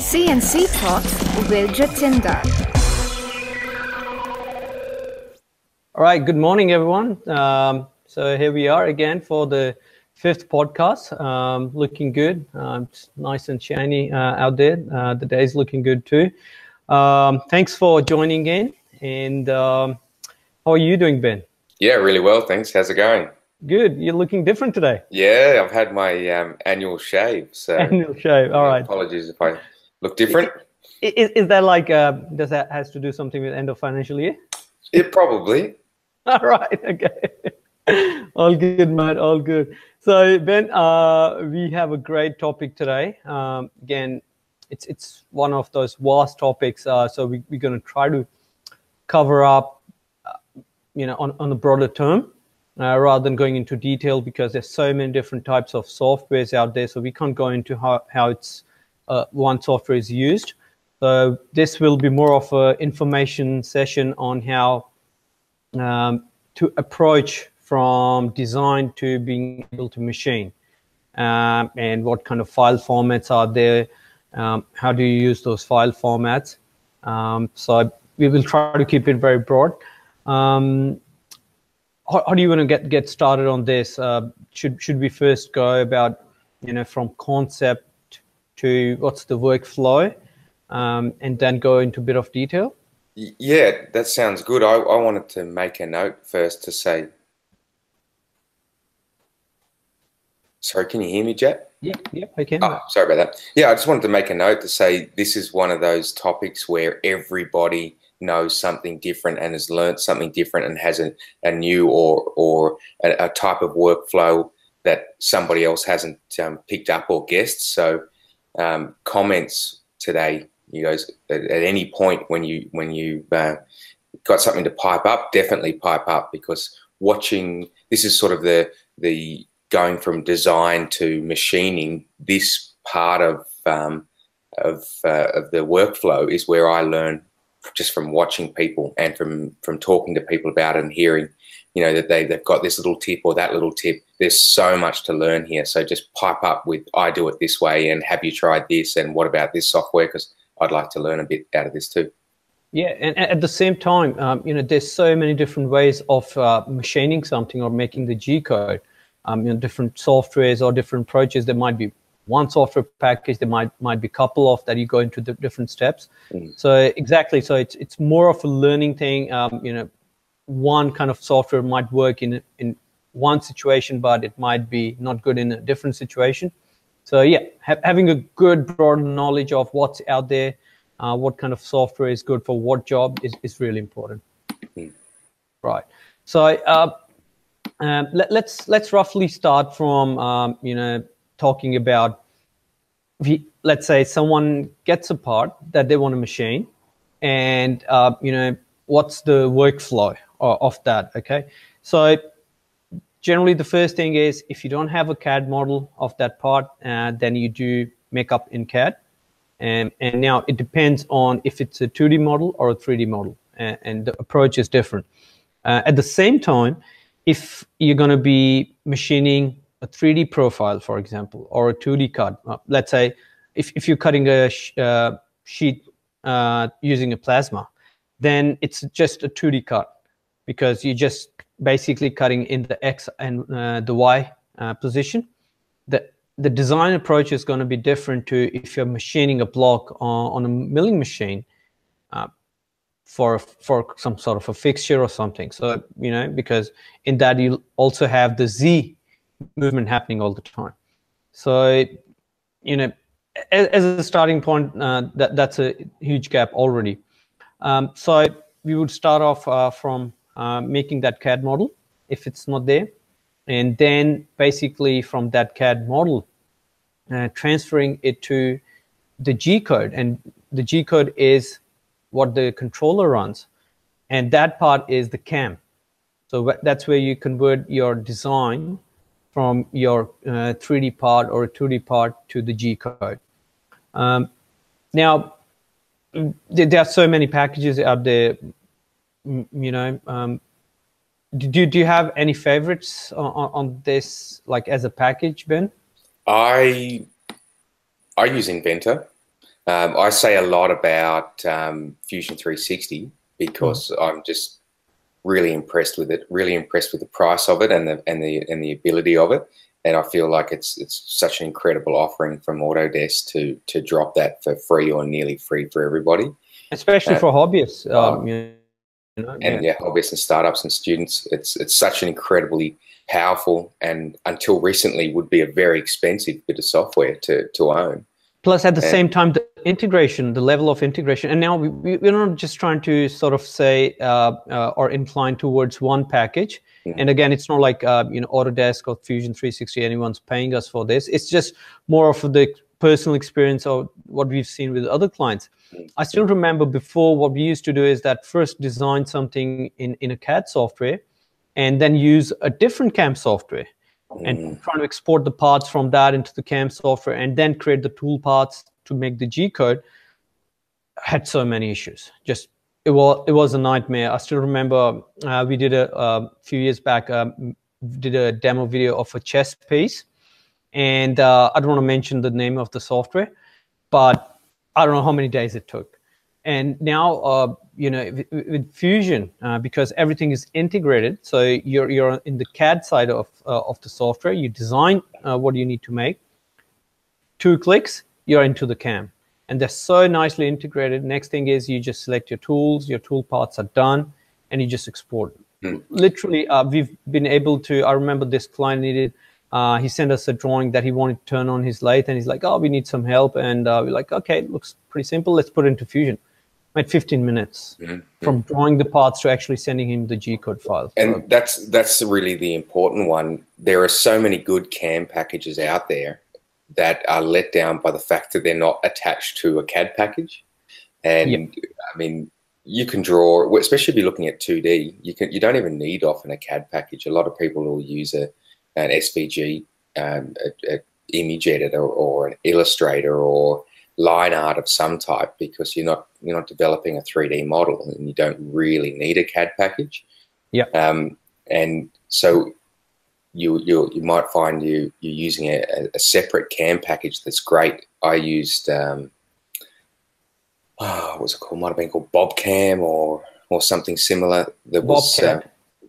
CNC Talks with Jatinder. All right, good morning, everyone. So here we are again for the fifth podcast. Looking good. It's nice and shiny out there. The day's looking good too. Thanks for joining in. And how are you doing, Ben? Yeah, really well, thanks. How's it going? Good. You're looking different today. Yeah, I've had my annual shave. So annual shave. All right. Apologies if I look different. Is that like, does that has to do something with end of financial year? It probably. All right. Okay. All good, mate. All good. So, Ben, we have a great topic today. Again, it's one of those vast topics. So we're going to try to cover up, on a broader term, rather than going into detail, because there's so many different types of softwares out there. So we can't go into how it's one software is used. So this will be more of an information session on how to approach from design to being able to machine, and what kind of file formats are there, how do you use those file formats. So we will try to keep it very broad. How do you want to get started on this? Should we first go about, from concept to what's the workflow, and then go into a bit of detail? Yeah, that sounds good. I wanted to make a note first to say, sorry, can you hear me, Jet? Yeah, I can. Oh, sorry about that. Yeah, I just wanted to make a note to say this is one of those topics where everybody knows something different and has learned something different and has a new or a type of workflow that somebody else hasn't picked up or guessed. So comments today, you guys, at any point when you got something to pipe up, definitely pipe up, because watching, this is sort of the going from design to machining. This part of the workflow is where I learn just from watching people and from talking to people about it and hearing, that they've got this little tip or that little tip. There's so much to learn here. So just pipe up with, I do it this way, and have you tried this, and what about this software? Because I'd like to learn a bit out of this too. Yeah, and at the same time, there's so many different ways of machining something or making the G code. Different softwares or different approaches. There might be one software package. There might be a couple of that you go into the different steps. So exactly. So it's more of a learning thing. One kind of software might work in one situation, but it might be not good in a different situation. So yeah, having a good broad knowledge of what's out there, what kind of software is good for what job is really important. Right. So let's roughly start from talking about, let's say someone gets a part that they want to machine, and what's the workflow of that. Okay, so generally the first thing is, if you don't have a CAD model of that part, then you do make up in CAD, and now it depends on if it's a 2D model or a 3D model, and the approach is different. At the same time, if you're going to be machining a 3D profile, for example, or a 2D cut, let's say if you're cutting a sheet using a plasma, then it's just a 2D cut, because you're just basically cutting in the X and the Y position. The design approach is going to be different to if you're machining a block on a milling machine, for some sort of a fixture or something. So, because in that you also have the Z movement happening all the time. So, as a starting point, that's a huge gap already. So we would start off from making that CAD model, if it's not there. And then basically from that CAD model, transferring it to the G code. And the G code is what the controller runs, and that part is the CAM. So that's where you convert your design from your 3D part or a 2D part to the G code. Now, there are so many packages out there. Do you have any favorites on this, like as a package, Ben? I use Inventor. I say a lot about Fusion 360 because I'm just really impressed with it. Really impressed with the price of it and the ability of it. And I feel like it's such an incredible offering from Autodesk to drop that for free or nearly free for everybody, especially for hobbyists. Hobbyists and startups and students. It's such an incredibly powerful and until recently would be a very expensive bit of software to own. Plus, at the same time, the integration, the level of integration, and now we're not just trying to sort of say or incline towards one package. And again, it's not like Autodesk or Fusion 360, anyone's paying us for this. It's just more of the personal experience of what we've seen with other clients. I still remember before, what we used to do is that first design something in a CAD software and then use a different CAM software and trying to export the parts from that into the CAM software and then create the tool parts to make the G code. Had so many issues. Just it was a nightmare. I still remember we did a few years back did a demo video of a chess piece, and I don't want to mention the name of the software, but I don't know how many days it took. And now with Fusion, because everything is integrated, so you're in the CAD side of the software. You design what you need to make. 2 clicks, you're into the CAM. And they're so nicely integrated. Next thing is you just select your tools, your tool parts are done, and you just export it. Literally, we've been able to, I remember this client needed, he sent us a drawing that he wanted to turn on his lathe, and he's like, oh, we need some help. And we're like, okay, it looks pretty simple. Let's put it into Fusion. Made 15 minutes from drawing the parts to actually sending him the G-code file. And that's really the important one. There are so many good CAM packages out there that are let down by the fact that they're not attached to a CAD package. And I mean, you can draw, especially if you're looking at 2D, you don't even need often a CAD package. A lot of people will use an SVG, an image editor or an Illustrator or line art of some type, because you're not developing a 3D model and you don't really need a CAD package. And so you might find you're using a separate CAM package that's great. I used what was it called? Might have been called BobCam or something similar. That was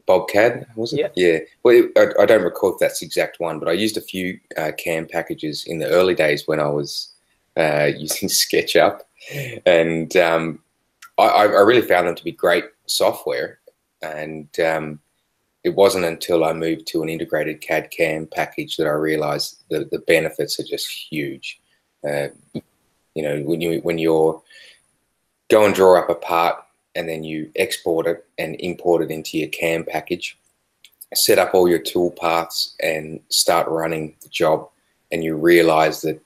BobCAD, was it? Yeah. Well, I don't recall if that's the exact one, but I used a few CAM packages in the early days when I was using SketchUp, and I really found them to be great software. And it wasn't until I moved to an integrated CAD CAM package that I realized that the benefits are just huge. When you're go and draw up a part and then you export it and import it into your CAM package, set up all your tool paths and start running the job, and you realize that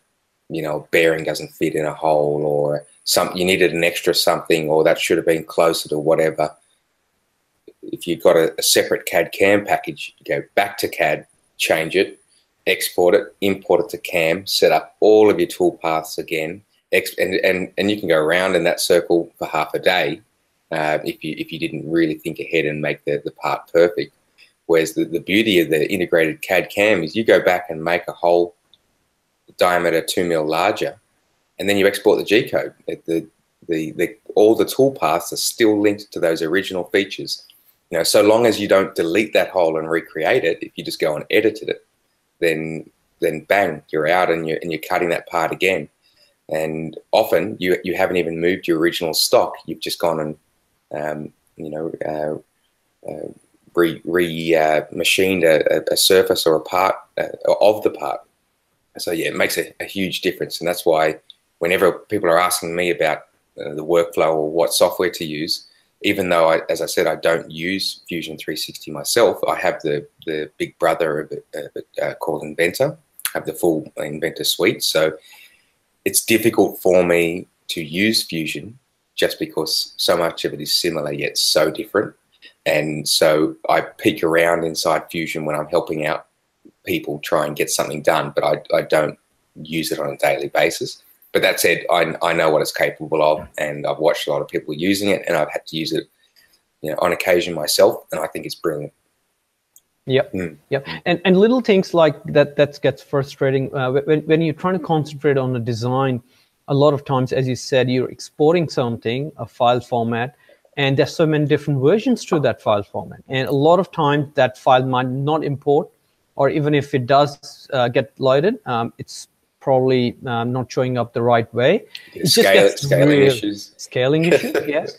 a bearing doesn't fit in a hole, or you needed an extra something, or that should have been closer to whatever. If you've got a separate CAD CAM package, you go back to CAD, change it, export it, import it to CAM, set up all of your tool paths again, and you can go around in that circle for half a day if you didn't really think ahead and make the part perfect. Whereas the beauty of the integrated CAD CAM is you go back and make a hole diameter 2 mil larger, and then you export the G code. All the tool paths are still linked to those original features. So long as you don't delete that hole and recreate it, if you just go and edit it, then bang, you're out and you're cutting that part again. And often you haven't even moved your original stock. You've just gone and machined a surface or a part of the part. So yeah, it makes a huge difference. And that's why whenever people are asking me about the workflow or what software to use, even though, as I said, I don't use Fusion 360 myself, I have the big brother of it called Inventor. I have the full Inventor suite. So it's difficult for me to use Fusion just because so much of it is similar yet so different. And so I peek around inside Fusion when I'm helping out people try and get something done, but I don't use it on a daily basis. But that said, I know what it's capable of, and I've watched a lot of people using it, and I've had to use it, on occasion myself, and I think it's brilliant. Yep. And little things like that gets frustrating when you're trying to concentrate on the design, a lot of times, as you said, you're exporting something, a file format, and there's so many different versions to that file format. And a lot of times that file might not import, or even if it does get loaded, it's probably not showing up the right way. It just gets scaling issues. Scaling issues,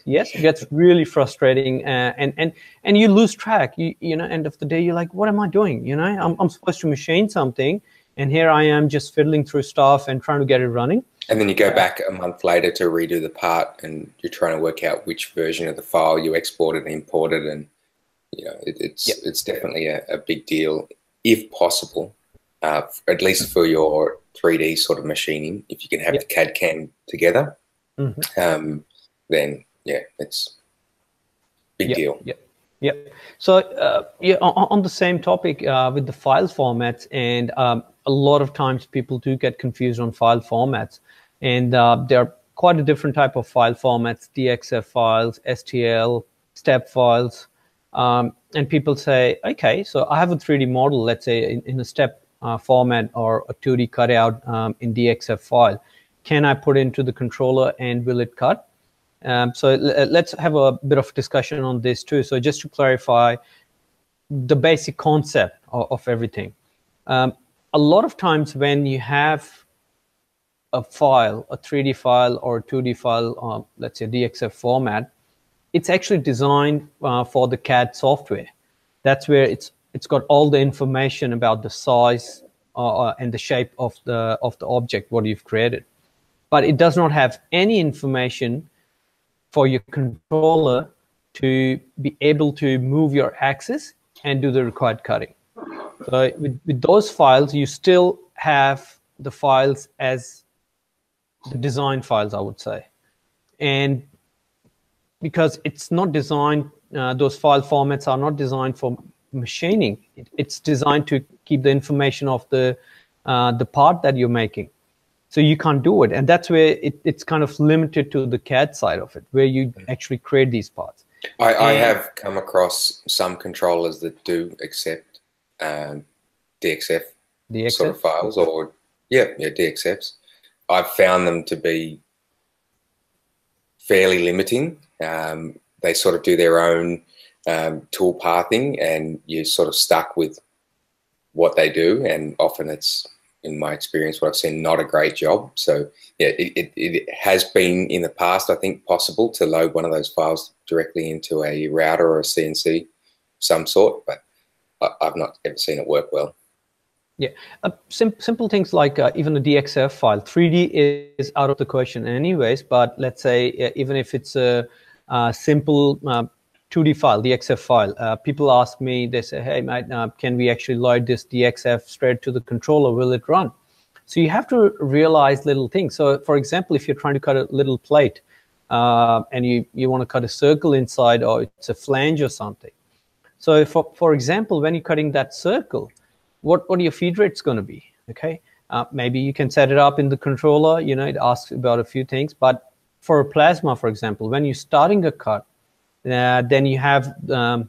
yes. It gets really frustrating, and you lose track. You know, end of the day, you're like, what am I doing? You know, I'm supposed to machine something, and here I am just fiddling through stuff and trying to get it running. And then you go back a month later to redo the part, and you're trying to work out which version of the file you exported and imported, and you know, it's definitely a big deal, if possible, at least for your 3D sort of machining. If you can have the CAD CAM together, then yeah, it's big deal. Yeah. So on the same topic with the file formats, and a lot of times people do get confused on file formats, and there are quite a different type of file formats: DXF files, STL, step files, and people say, okay, so I have a 3D model, let's say in a step format, or a 2D cutout in DXF file. Can I put it into the controller and will it cut? So let's have a bit of discussion on this too. So just to clarify the basic concept of everything. A lot of times when you have a file, a 3D file or a 2D file, let's say DXF format, it's actually designed for the CAD software. That's where it's got all the information about the size and the shape of the object, what you've created. But it does not have any information for your controller to be able to move your axis and do the required cutting. So with those files, you still have the files as the design files, I would say. And because it's not designed, those file formats are not designed for machining. It's designed to keep the information of the part that you're making. So you can't do it. And that's where it's kind of limited to the CAD side of it, where you actually create these parts. I have come across some controllers that do accept DXF sort of files, or DXFs. I've found them to be fairly limiting. They sort of do their own tool pathing, and you're sort of stuck with what they do, and often it's, in my experience, what I've seen, not a great job. So yeah, it has been in the past, I think, possible to load one of those files directly into a router or a CNC of some sort, but I've not ever seen it work well. Yeah, simple things like even a DXF file. 3D is out of the question anyways, but let's say even if it's a simple 2D file, DXF file, people ask me, they say, hey, mate, can we actually load this DXF straight to the controller? Will it run? So you have to realize little things. So for example, if you're trying to cut a little plate and you want to cut a circle inside, or it's a flange or something. So for example, when you're cutting that circle, what are your feed rates going to be? Okay, maybe you can set it up in the controller. You know, it asks about a few things. But for a plasma, for example, when you're starting a cut, then you have can't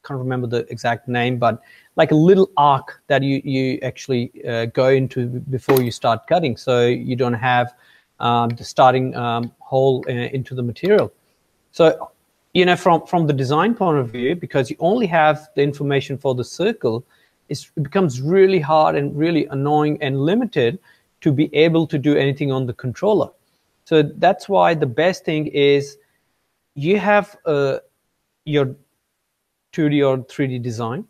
remember the exact name, but like a little arc that you actually go into before you start cutting, so you don't have the starting hole into the material. So you know, from the design point of view, because you only have the information for the circle, it becomes really hard and really annoying and limited to be able to do anything on the controller. So that's why the best thing is you have your 2D or 3D design,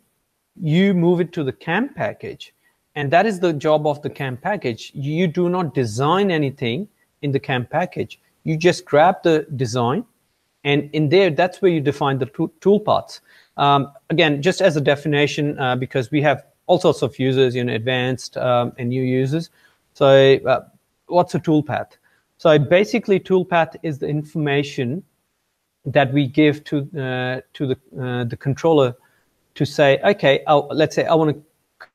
you move it to the CAM package, and that is the job of the CAM package. You do not design anything in the CAM package. You just grab the design, and in there, that's where you define the tool paths. Again, just as a definition, because we have all sorts of users, you know, advanced and new users. So what's a toolpath? So basically, toolpath is the information that we give to the controller to say, okay, let's say I want to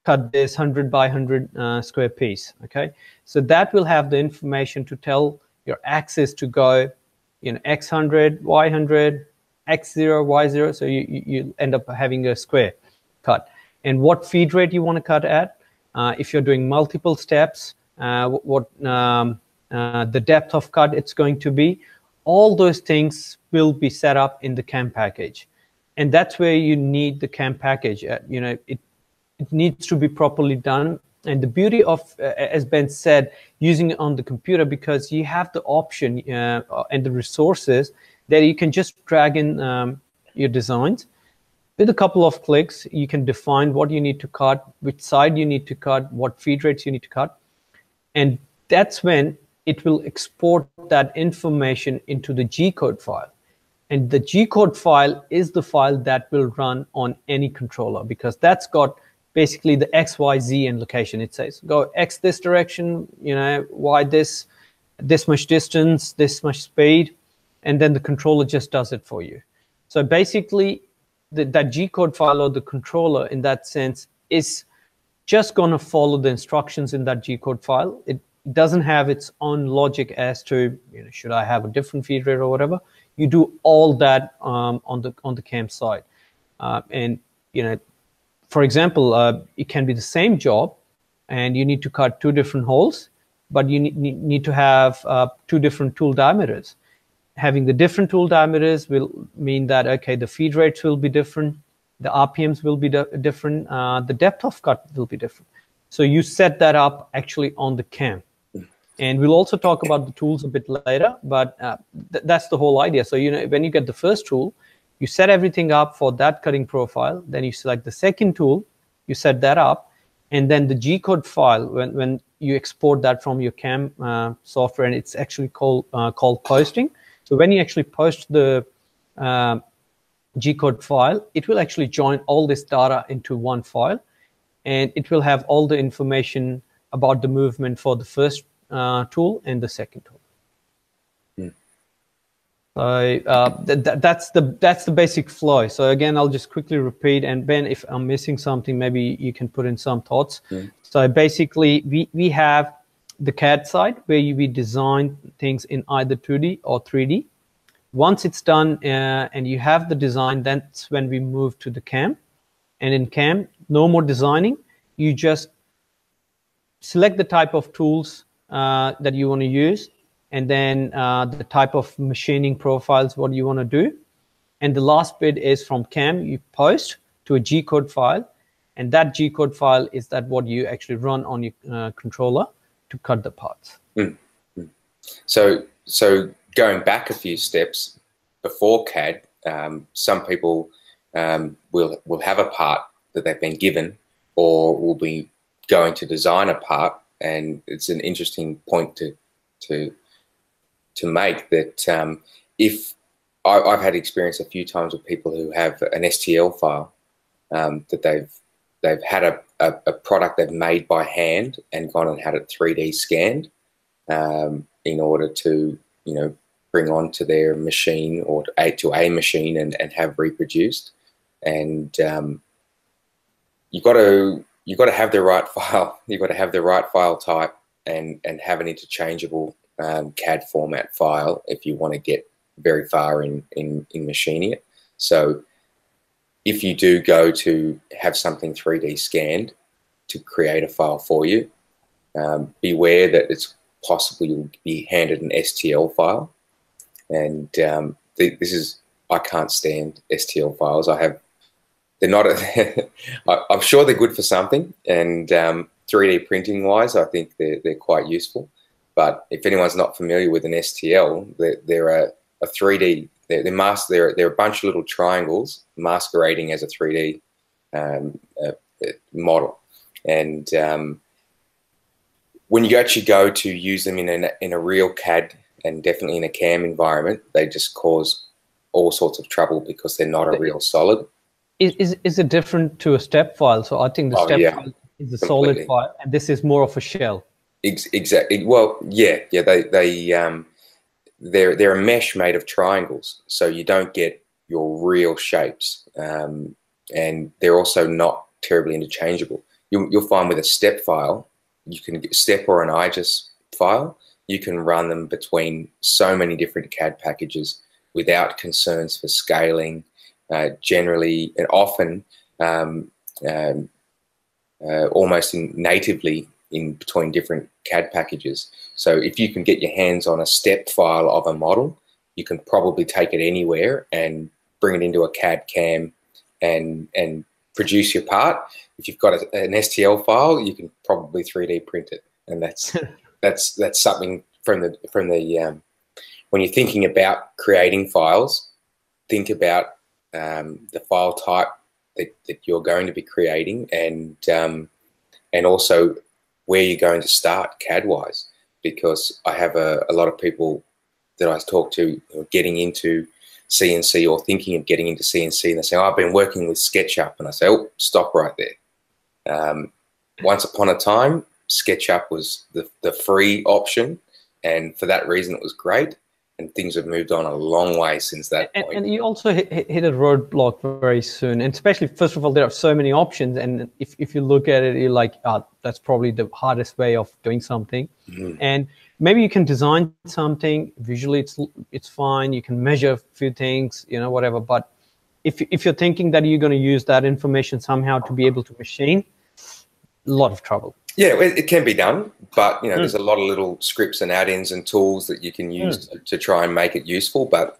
cut this 100 by 100 square piece. Okay, so that will have the information to tell your axis to go, you know, x100, y100, x0, y0. So you end up having a square cut. And what feed rate you want to cut at? If you're doing multiple steps, what the depth of cut it's going to be. All those things will be set up in the CAM package. And that's where you need the CAM package. It needs to be properly done. And the beauty of, as Ben said, using it on the computer, because you have the option and the resources that you can just drag in your designs. With a couple of clicks, you can define what you need to cut, which side you need to cut, what feed rates you need to cut. And that's when it will export that information into the G-code file. And the G-code file is the file that will run on any controller, because that's got basically the X, Y, Z and location. It says, go X this direction, Y this much distance, this much speed, and then the controller just does it for you. So basically, that G-code file or the controller in that sense is just going to follow the instructions in that G-code file. It doesn't have its own logic as to, should I have a different feed rate or whatever. You do all that on the CAM side. For example, it can be the same job and you need to cut 2 different holes, but you need to have 2 different tool diameters. Having the different tool diameters will mean that, okay, the feed rates will be different, the RPMs will be different, the depth of cut will be different. So you set that up actually on the CAM. And we'll also talk about the tools a bit later, but that's the whole idea. So, when you get the first tool, you set everything up for that cutting profile, then you select the second tool, you set that up, and then the G-code file, when you export that from your CAM software, and it's actually called posting. So when you actually post the G-code file, it will actually join all this data into one file, and it will have all the information about the movement for the first tool and the second tool. So that's the basic flow. So again, I'll just quickly repeat, and Ben, if I'm missing something, maybe you can put in some thoughts. So basically, we have the CAD side where we design things in either 2D or 3D. Once it's done and you have the design, that's when we move to the CAM. And in CAM, no more designing. You just select the type of tools that you want to use, and then the type of machining profiles, what you want to do. And the last bit is from CAM, you post to a G-code file, and that G-code file is what you actually run on your controller to cut the parts. So going back a few steps before CAD, some people will have a part that they've been given, or will be going to design a part, and it's an interesting point to make that if I've had experience a few times with people who have an STL file that they've had a product they've made by hand and gone and had it 3D scanned in order to bring onto their machine or to a machine and have reproduced. And you've got to have the right file. You've got to have the right file type and have an interchangeable CAD format file if you want to get very far in machining it. So if you do go to have something 3D scanned to create a file for you, beware that it's possibly you'll be handed an STL file. And I can't stand STL files. They're not, I'm sure they're good for something, and 3D printing wise, I think they're quite useful. But if anyone's not familiar with an STL, they're a 3D, they're a bunch of little triangles masquerading as a 3D model. And when you actually go to use them in a real CAD and definitely in a CAM environment, they just cause all sorts of trouble because they're not a real solid. Is it different to a step file? So I think the step file is a solid file, and this is more of a shell. Exactly. Well, yeah. They're a mesh made of triangles, so you don't get your real shapes, and they're also not terribly interchangeable. You'll find with a step file, you can get step or an IGES file. You can run them between so many different CAD packages without concerns for scaling. Generally and often, almost natively in between different CAD packages. So if you can get your hands on a step file of a model, you can probably take it anywhere and bring it into a CAD CAM and produce your part. If you've got an STL file, you can probably 3D print it, and that's something from the when you're thinking about creating files, think about the file type that you're going to be creating, and also where you're going to start CAD-wise, because I have a lot of people that I talk to who are getting into CNC or thinking of getting into CNC, and they say, oh, I've been working with SketchUp, and I say, oh, stop right there. Once upon a time, SketchUp was the free option, and for that reason it was great, and things have moved on a long way since that point. And you also hit a roadblock very soon, and especially, first of all, there are so many options, and if you look at it, you're like, that's probably the hardest way of doing something. And maybe you can design something visually, it's fine, you can measure a few things, you know, whatever, but if you're thinking that you're going to use that information somehow to be able to machine, a lot of trouble. Yeah, it can be done, but you know, there's a lot of little scripts and add-ins and tools that you can use to try and make it useful. But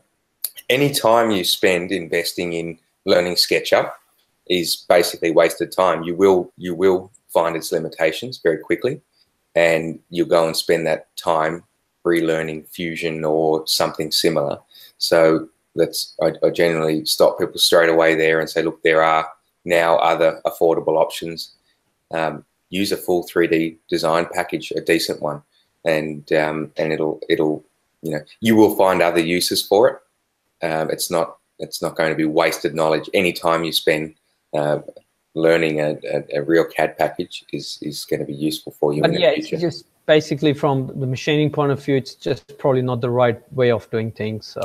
any time you spend investing in learning SketchUp is basically wasted time. You will find its limitations very quickly, and you'll go and spend that time relearning Fusion or something similar. So I generally stop people straight away there and say, look, there are now other affordable options. Use a full 3D design package, a decent one, and it'll you know, you will find other uses for it. It's not going to be wasted knowledge. Any time you spend learning a real CAD package is going to be useful for you. But in yeah, the future. it's just basically from the machining point of view, it's just probably not the right way of doing things.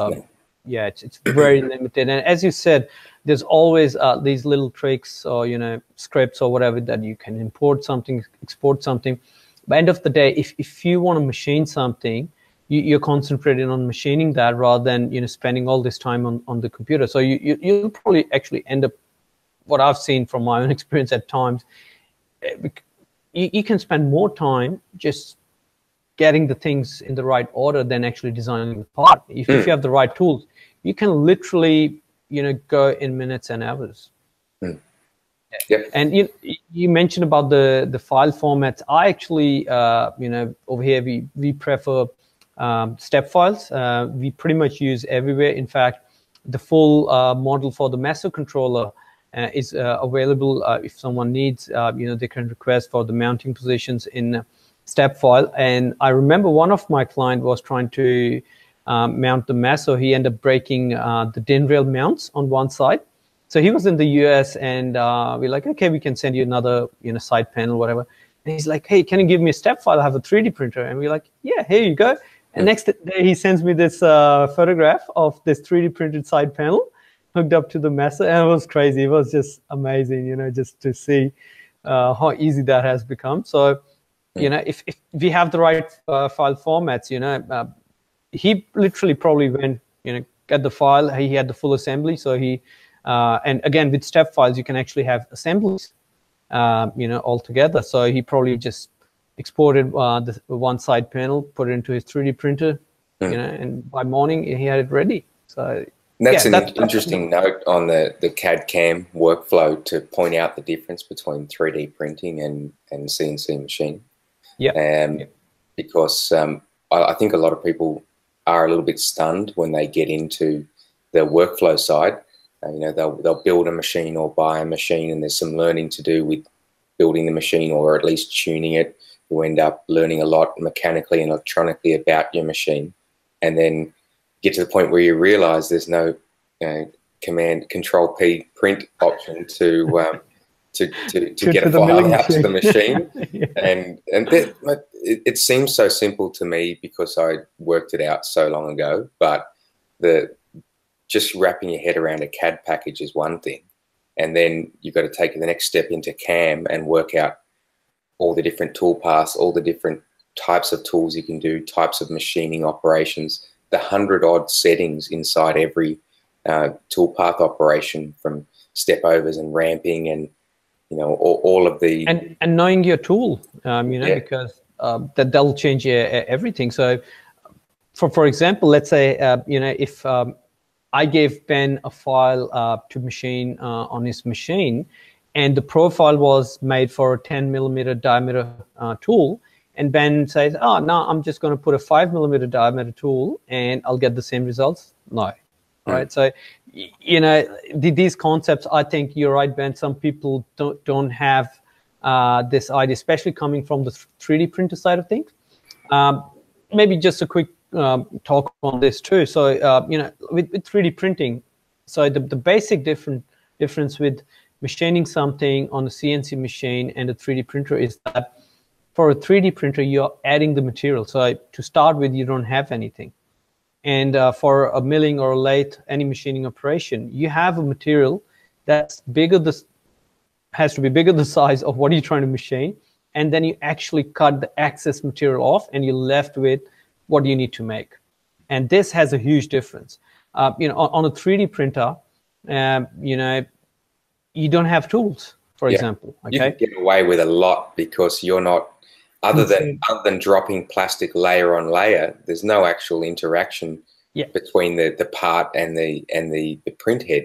Yeah, it's very limited. And as you said, there's always these little tricks or, you know, scripts or whatever that you can import something, export something. By the end of the day, if you want to machine something, you're concentrating on machining that rather than, you know, spending all this time on the computer. So you'll probably actually end up, what I've seen from my own experience at times, you can spend more time just getting the things in the right order than actually designing the part. If you have the right tools, you can literally, you know, go in minutes and hours. Yep. And you mentioned about the file formats. I actually, you know, over here we prefer step files. We pretty much use everywhere. In fact, the full model for the Meso controller is available. If someone needs, you know, they can request for the mounting positions in step file. And I remember one of my clients was trying to mount the Meso. He ended up breaking the DIN rail mounts on one side. So he was in the US, and we're like, okay, we can send you another, you know, side panel, whatever. And he's like, hey, can you give me a step file? I have a 3D printer. And we're like, yeah, here you go. And next day he sends me this photograph of this 3D printed side panel hooked up to the Meso, and it was crazy. It was just amazing, you know, just to see how easy that has become. So, you know, if we have the right file formats, you know, he literally probably went, you know, get the file. He had the full assembly. So he, and again, with step files, you can actually have assemblies, you know, all together. So he probably just exported the one side panel, put it into his 3D printer, you know, and by morning he had it ready. So that's an interesting note on the CAD CAM workflow to point out the difference between 3D printing and CNC machining. Yeah. Because I think a lot of people are a little bit stunned when they get into the workflow side. You know, they'll build a machine or buy a machine, and there's some learning to do with building the machine or at least tuning it. You end up learning a lot mechanically and electronically about your machine, and then get to the point where you realize there's no Command Control P print option to get a file out to the machine. And it seems so simple to me because I worked it out so long ago, but just wrapping your head around a CAD package is one thing, and then you've got to take the next step into CAM and work out all the different tool paths, all the different types of tools you can do, types of machining operations, the 100-odd settings inside every toolpath operation, from step overs and ramping, and you know, all of the and knowing your tool, you know, because that'll change everything. So, for example, let's say if I gave Ben a file to machine on his machine, and the profile was made for a 10mm diameter tool, and Ben says, "Oh no, I'm just going to put a 5mm diameter tool, and I'll get the same results." No, right? So, these concepts, I think you're right, Ben. Some people don't have this idea, especially coming from the 3D printer side of things. Maybe just a quick talk on this too. So, with 3D printing, so the basic difference with machining something on a CNC machine and a 3D printer is that for a 3D printer, you're adding the material. So to start with, you don't have anything. And for a milling or a lathe, any machining operation, you have a material that's bigger, has to be bigger the size of what you're trying to machine. And then you actually cut the excess material off, and you're left with what you need to make. And this has a huge difference. On a 3D printer, you don't have tools, for example. Okay? You can get away with a lot because you're not, other than dropping plastic layer on layer, there's no actual interaction between the part and the print head.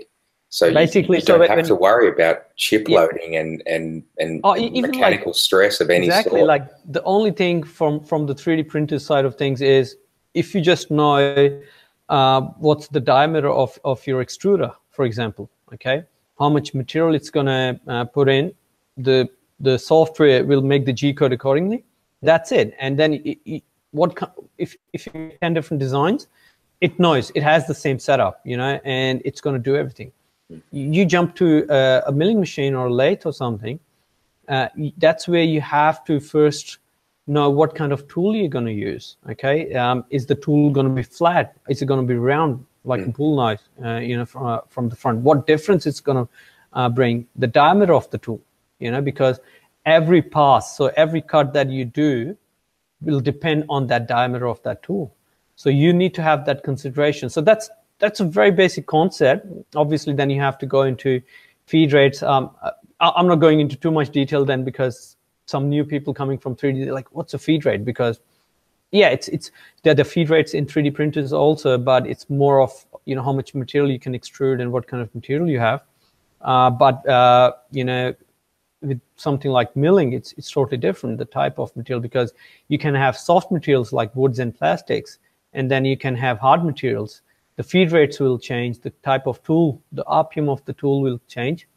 So basically, you don't have to worry about chip loading and mechanical stress of any sort. Like the only thing from the 3D printer side of things is if you just know what's the diameter of your extruder, for example, okay, how much material it's going to put in, the software will make the G-code accordingly. That's it. And then if you make 10 different designs, it knows it has the same setup, and it's going to do everything. You jump to a milling machine or a lathe or something, that's where you have to first know what kind of tool you're going to use. Okay, is the tool going to be flat? Is it going to be round like a bull knife? From the front, what difference it's going to bring? The diameter of the tool, because every pass, so every cut that you do, will depend on that diameter of that tool. So you need to have that consideration. So that's a very basic concept. Obviously, then you have to go into feed rates. I'm not going into too much detail then, because some new people coming from 3D, they're like, what's a feed rate? Because there are the feed rates in 3D printers also, but it's more of, how much material you can extrude and what kind of material you have. With something like milling, it's totally different, the type of material, because you can have soft materials like woods and plastics, and then you can have hard materials. The feed rates will change, the type of tool, the RPM of the tool will change.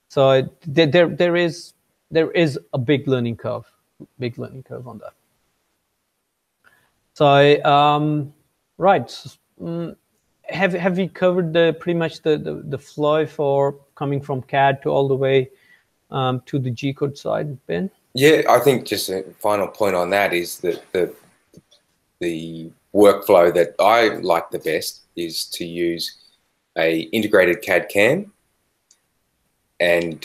So there is a big learning curve on that. So right, have we covered pretty much the flow for coming from CAD to all the way to the G-code side, Ben? Yeah, I think just a final point on that is that the workflow that I like the best is to use a integrated CAD CAM, and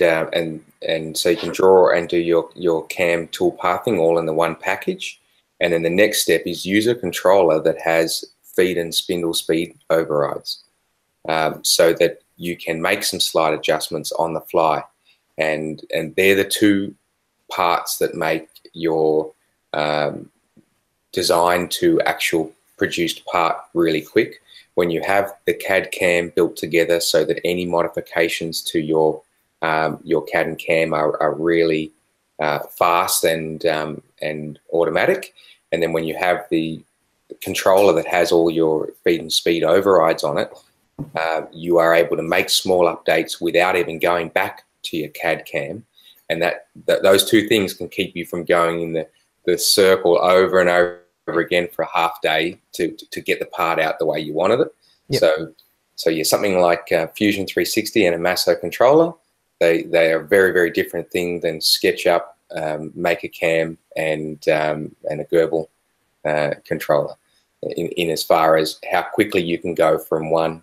so you can draw and do your CAM tool pathing all in the one package. And then the next step is use a controller that has feed and spindle speed overrides, so that you can make some slight adjustments on the fly. And they're the two parts that make your design to actual produced part really quick. When you have the CAD CAM built together so that any modifications to your CAD and CAM are really fast and automatic, and then when you have the controller that has all your feed and speed overrides on it, you are able to make small updates without even going back to your CAD CAM, and that those two things can keep you from going in the circle over and over again for a half day to get the part out the way you wanted it. Yep. So yeah, something like Fusion 360 and a Masso controller, they are a very, very different thing than SketchUp, MakerCam, and a Gerbil controller in as far as how quickly you can go from one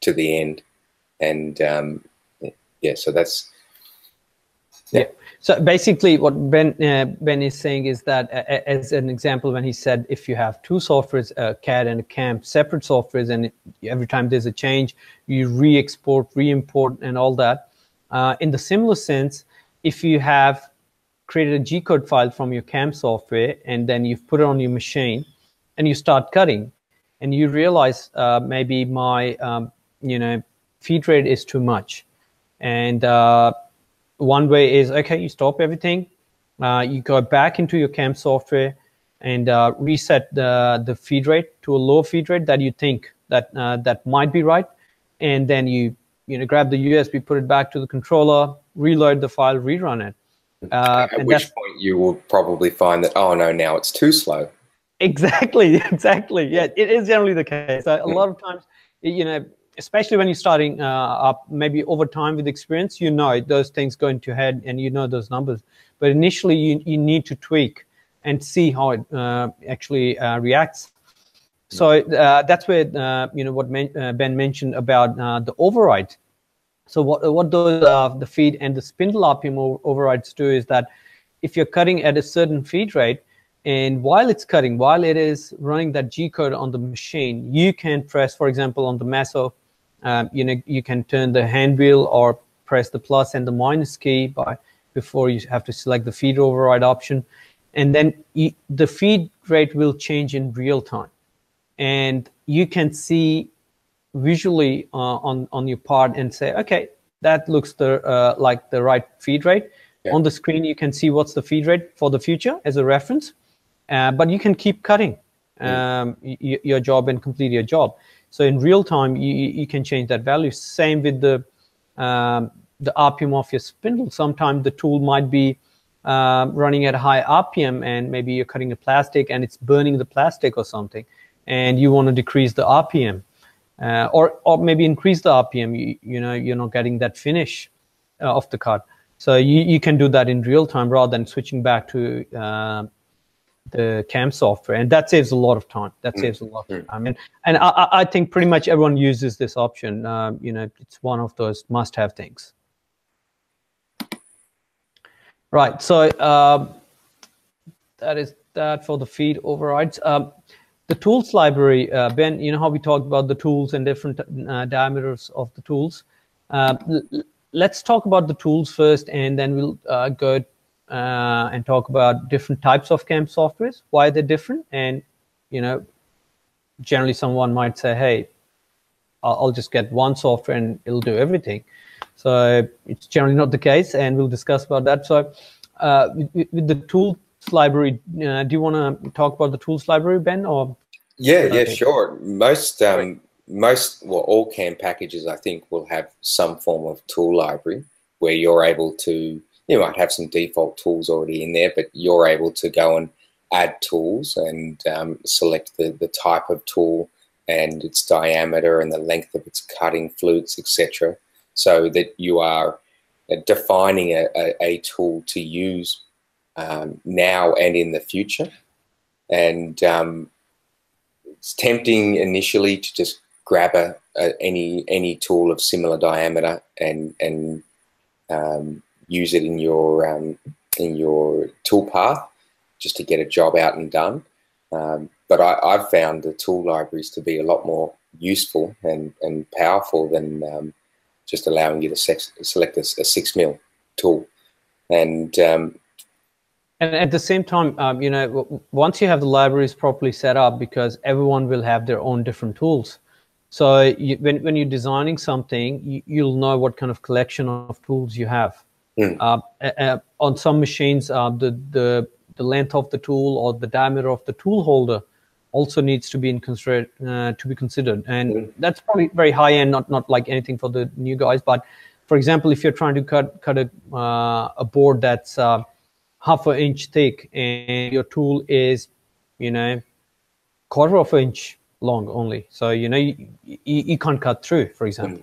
to the end. And yeah, so that's yeah. So basically what Ben is saying is that, as an example, when he said if you have two softwares, a CAD and a CAM, separate softwares, and every time there's a change, you re-export, re-import, and all that. In the similar sense, if you have created a G-code file from your CAM software, and then you've put it on your machine, and you start cutting, and you realize maybe my feed rate is too much. And one way is, okay, you stop everything, you go back into your CAM software and reset the feed rate to a low feed rate that you think that might be right, and then you grab the USB, put it back to the controller, reload the file, rerun it. At which point you will probably find that, oh no, now it's too slow. Exactly. Yeah, it is generally the case. A lot of times, especially when you're starting up, maybe over time with experience, those things go into your head and those numbers. But initially, you need to tweak and see how it actually reacts. So that's where what Ben mentioned about the override. So what those the feed and the spindle RPM overrides do is that if you're cutting at a certain feed rate, and while it is running that G code on the machine, you can press, for example, on the Meso, you can turn the hand wheel or press the plus and the minus key before you have to select the feed override option, and then the feed rate will change in real time, and you can see visually on your part and say, okay, that looks like the right feed rate. Yeah. On the screen, you can see what's the feed rate for the future as a reference. But you can keep cutting your job and complete your job. So in real time, you can change that value. Same with the RPM of your spindle. Sometimes the tool might be running at a high RPM, and maybe you're cutting a plastic and it's burning the plastic or something, and you want to decrease the RPM, or maybe increase the RPM. You're not getting that finish of the cut. So you can do that in real time rather than switching back to the CAM software, and that saves a lot of time. Saves a lot of time, and I think pretty much everyone uses this option. It's one of those must-have things. Right. So that is that for the feed overrides. The tools library, Ben. You know how we talked about the tools and different diameters of the tools. Let's talk about the tools first, and then we'll go and talk about different types of CAM softwares, why they're different. And generally someone might say, hey, I'll just get one software and it'll do everything. So it's generally not the case, and we'll discuss about that. So with the tools library, do you want to talk about the tools library, Ben? Or yeah, sure. All CAM packages, I think, will have some form of tool library where you're able to, you might have some default tools already in there, but you're able to go and add tools and select the type of tool and its diameter and the length of its cutting flutes, etc., so that you are defining a tool to use now and in the future. And it's tempting initially to just grab any tool of similar diameter and use it in your tool path just to get a job out and done. But I've found the tool libraries to be a lot more useful and powerful than just allowing you to select a 6mm tool. And at the same time, once you have the libraries properly set up, because everyone will have their own different tools. So when you're designing something, you'll know what kind of collection of tools you have. On some machines, the length of the tool or the diameter of the tool holder also needs to be considered, and that's probably very high end, not like anything for the new guys. But for example, if you're trying to cut a board that's half an inch thick and your tool is quarter of an inch long only, so you can't cut through, for example.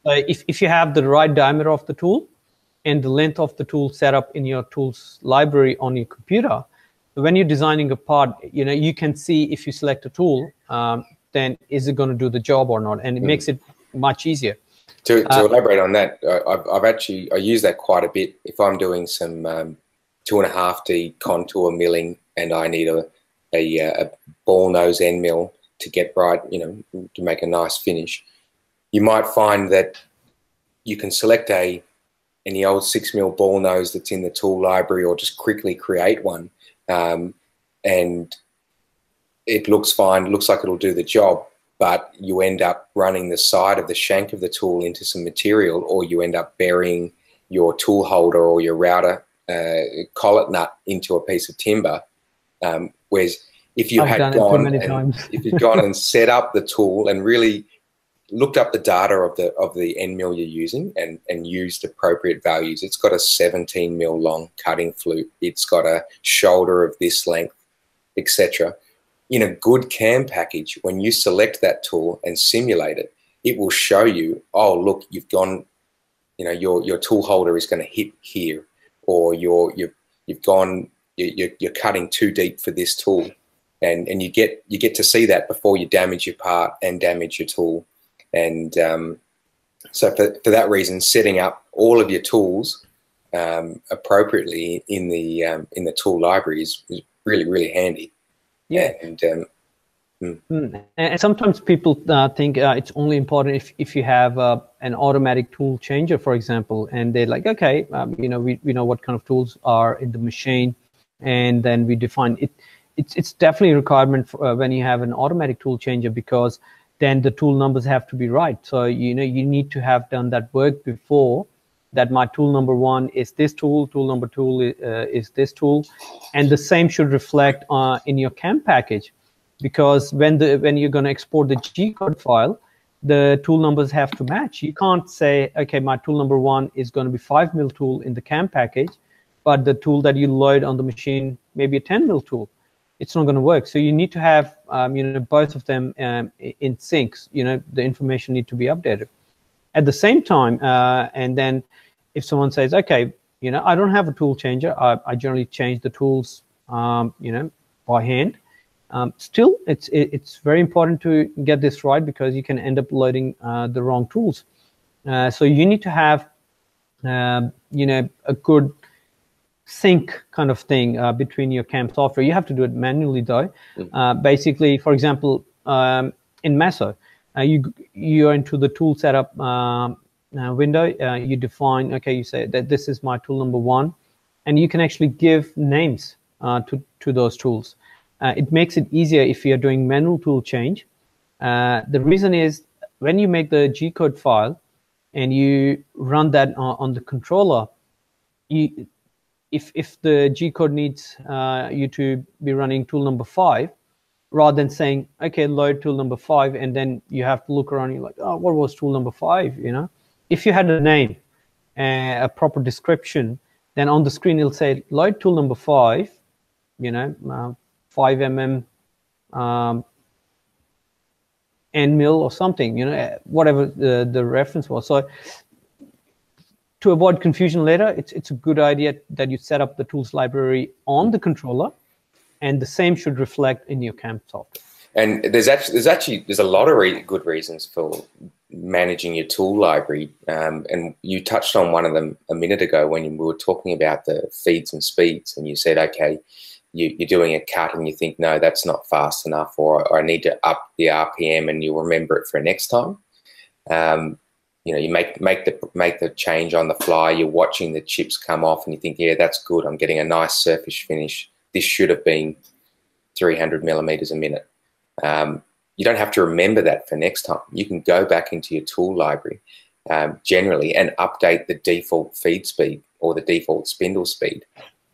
If you have the right diameter of the tool and the length of the tool set up in your tools library on your computer, when you're designing a part, you can see if you select a tool, then is it going to do the job or not, and it makes it much easier. To elaborate on that, I use that quite a bit if I'm doing some 2.5D contour milling and I need a ball nose end mill to get right, to make a nice finish. You might find that you can select a any old 6mm ball nose that's in the tool library, or just quickly create one, and it looks fine, looks like it'll do the job, but you end up running the side of the shank of the tool into some material, or you end up burying your tool holder or your router collet nut into a piece of timber. Whereas if you had gone and if you'd gone and set up the tool and really looked up the data of the end mill you're using and used appropriate values, it's got a 17mm long cutting flute, it's got a shoulder of this length, etc. In a good CAM package, when you select that tool and simulate it, it will show you, oh, look, you've gone, you know, your tool holder is going to hit here, or you're cutting too deep for this tool, and you get to see that before you damage your part and damage your tool. And so for that reason, setting up all of your tools appropriately in the tool library is really, really handy. Yeah. And sometimes people think it's only important if you have an automatic tool changer, for example, and they're like, okay, you know, we know what kind of tools are in the machine, and then we define it. It's definitely a requirement for, when you have an automatic tool changer, because then the tool numbers have to be right. So, you know, you need to have done that work before, that my tool number 1 is this tool, tool number 2 is this tool, and the same should reflect in your CAM package, because when you're going to export the G-code file, the tool numbers have to match. You can't say, okay, my tool number 1 is going to be 5mm tool in the CAM package, but the tool that you load on the machine may be a 10mm tool. It's not going to work. So you need to have you know, both of them in sync. You know, the information need to be updated at the same time. And then if someone says, okay, you know, I don't have a tool changer, I generally change the tools, you know, by hand. Still, it's very important to get this right, because you can end up loading the wrong tools. So you need to have, you know, a good sync kind of thing between your CAM software. You have to do it manually though. Basically, for example, in Meso, you're into the tool setup window. You define, okay, you say that this is my tool number 1, and you can actually give names to those tools. It makes it easier if you're doing manual tool change. The reason is, when you make the G-code file and you run that on the controller, if the G-code needs you to be running tool number 5, rather than saying, okay, load tool number 5, and then you have to look around, you're like, oh, what was tool number 5, you know? If you had a name, a proper description, then on the screen it'll say, load tool number 5, you know, 5mm end mill or something, you know, whatever the reference was. So to avoid confusion later, it's a good idea that you set up the tools library on the controller, and the same should reflect in your CAM software. And there's a lot of good reasons for managing your tool library, and you touched on one of them a minute ago when we were talking about the feeds and speeds, and you said, okay, you're doing a cut and you think, no, that's not fast enough, or I need to up the RPM, and you'll remember it for next time. You know, you make the change on the fly. You're watching the chips come off, and you think, yeah, that's good. I'm getting a nice surface finish. This should have been 300mm a minute. You don't have to remember that for next time. You can go back into your tool library generally and update the default feed speed or the default spindle speed.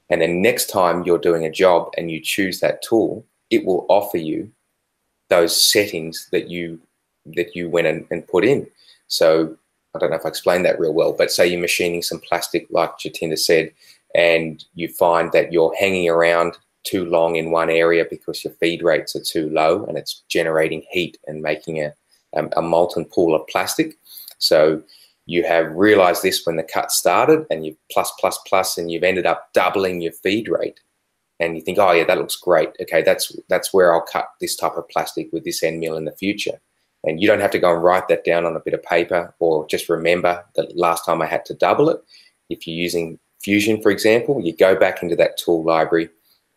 And then next time you're doing a job and you choose that tool, it will offer you those settings that you went and put in. So I don't know if I explained that real well, but say you're machining some plastic, like Jatinder said, and you find that you're hanging around too long in one area because your feed rates are too low and it's generating heat and making a molten pool of plastic. So you have realized this when the cut started, and you plus, and you've ended up doubling your feed rate. And you think, oh yeah, that looks great. Okay, that's where I'll cut this type of plastic with this end mill in the future. And you don't have to go and write that down on a bit of paper, or just remember that last time I had to double it. If you're using Fusion, for example, you go back into that tool library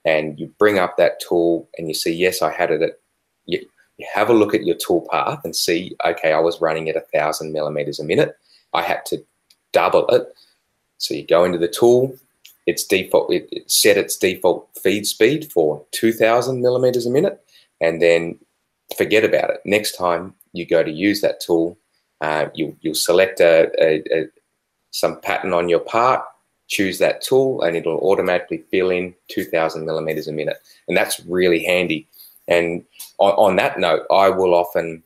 and you bring up that tool and you see, yes, I had it at, you have a look at your tool path and see, okay, I was running at 1,000mm a minute. I had to double it. So you go into the tool, its default, it set its default feed speed for 2000 millimeters a minute, and then forget about it. Next time you go to use that tool, you'll select some pattern on your part, choose that tool, and it'll automatically fill in 2000 millimeters a minute. And that's really handy. And on that note, I will often,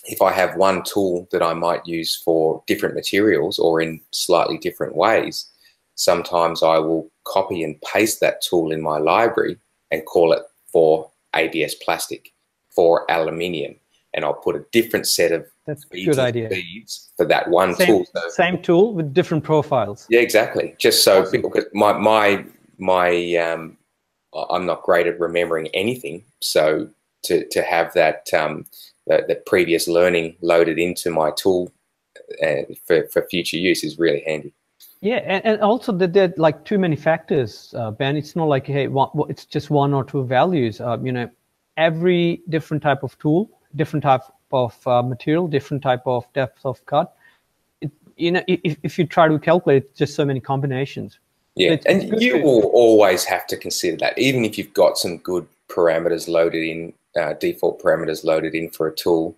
if I have one tool that I might use for different materials or in slightly different ways, sometimes I will copy and paste that tool in my library and call it for ABS plastic, for aluminium, and I'll put a different set of feeds for that one tool. Same tool with different profiles. Yeah, exactly. Just so awesome. Because I'm not great at remembering anything, so to have that the previous learning loaded into my tool for future use is really handy. Yeah, and also that there are like too many factors, Ben. It's not like, hey, it's just one or two values. You know, every different type of tool, different type of material, different type of depth of cut. You know, if you try to calculate, just so many combinations. Yeah, so and you will always have to consider that, even if you've got some good parameters loaded in, default parameters loaded in for a tool.